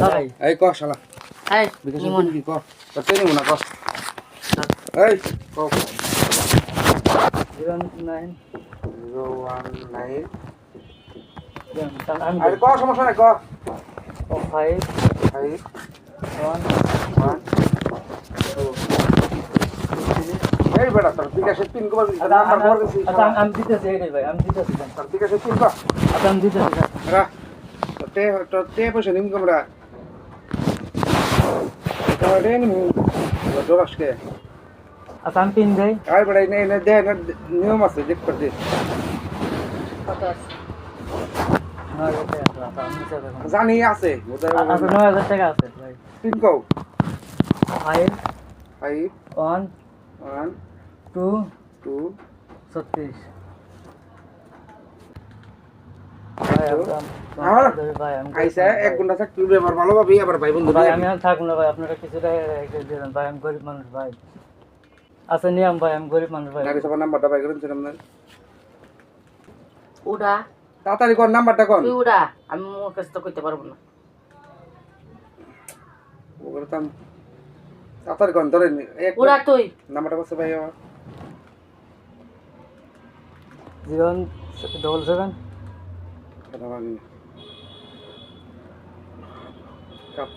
ভাই এই ক শালা এই বিকাশ নিমন কি ক করতে নিব না ক এই ক 09 019 আমি আরে ক সমস্যা নাই ক 5 5 1 1 2 এই বেটা তোর বিকাশের পিন কবার নাম্বার কবার দিছিস আচ্ছা আমি দিতেছি এই ভাই আমি দিতেছি তোর বিকাশের পিন ক আচ্ছা আমি দিতেছি রা তোর পয়সা নিম কমরা তোমার রে নিম ডরাসকে আচ্ছা আমি পিন দেই আর বেটা নে দে না নিয়ম আছে দেখ করতে জানি আছে আচ্ছা 9000 টাকা আছে ভাই পিন কও 5 5 1 1 2 2 36 ভাই আমি আইসা এক ঘন্টা থাক তুই ব্যাপার ভালো পাবি আবার ভাই বন্ধু ভাই আমি আর থাকবো না ভাই আপনারা কিছুটা দিয়ে দেন ভাই আমি গরিব মানুষ ভাই আচ্ছা নিয়ম ভাই আমি গরিব মানুষ ভাই নাকি সবার নাম্বারটা পাই করেন আপনার উড়া তাড়াতাড়ি কোন নাম্বারটা কোন তুই উড়া আমি মুখস্থ করতে পারবো না ওগুলো তো তাড়াতাড়ি কোন ধরেন এক উড়া তুই নাম্বারটা কত ভাই আমার 077 কথা বলি কাপ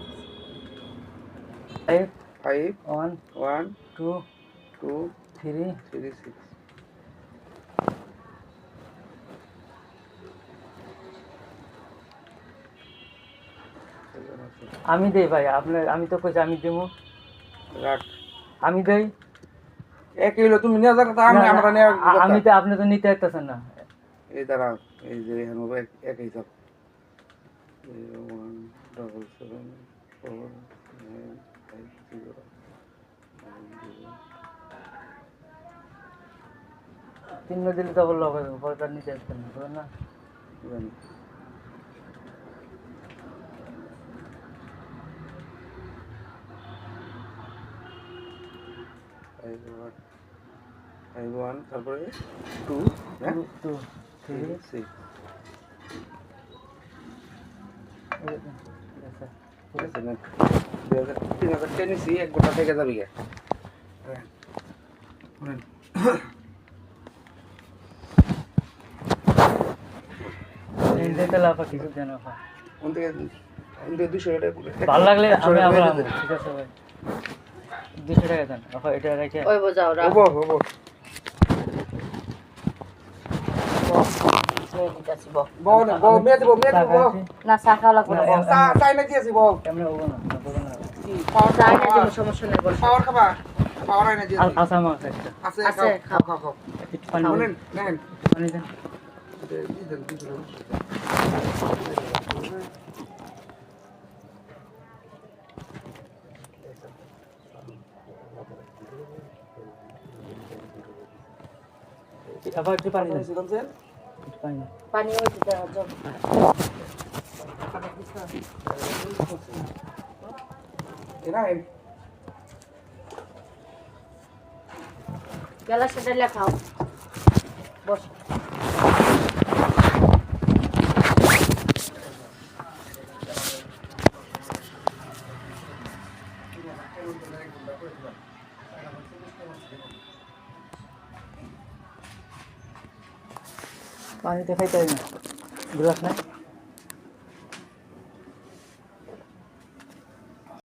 5 5 1 1 2 2 3 3 6 আমি দেই ভাই আপনার আমি তো কইছি আমি দেবো রাখ আমি দেই এক কিলো তুমি নিয়ে যাও তা আমি আমরা নিয়ে আমি তো আপনি তো নিতে আসতেছেন না এই দাঁড়া এই যে এখানে হবে এক হিসাব 3 দিলে তো বললো পরে নিতে আসতেন না বুঝলেন না I1 তারপরে 2 হ্যাঁ 2 3 6 আচ্ছা না 2000 টেনিসি এক গোটা থেকে যাবি গে এই দিতে লাফা কিছু দেন ভাই ওন থেকে 200 টাকা ভালো লাগলে আমি আবার ঠিক আছে ভাই 200 টাকা দেন এটা রেখে ওই বোঝাও রা হবো হবো বউ না বউ মেয়ে দেবো না শাখা লাগবে না চাই না দিয়েছি বউ এমনি হবো না বলো না চাই না যে সমস্যা নেই বল পাওয়ার খাবা পাওয়ার আইনা দিয়েছি আচ্ছা আমার একটা আছে আছে, খাও খাও খাও একটু পানি নেন নেন পানি দেন আবার একটু পানি দেন একটু পানি দেন পানি ওই দিতে জল গেলা সেটা লেখাও বস পানি দেখাইতে হয় না গ্লাস নাই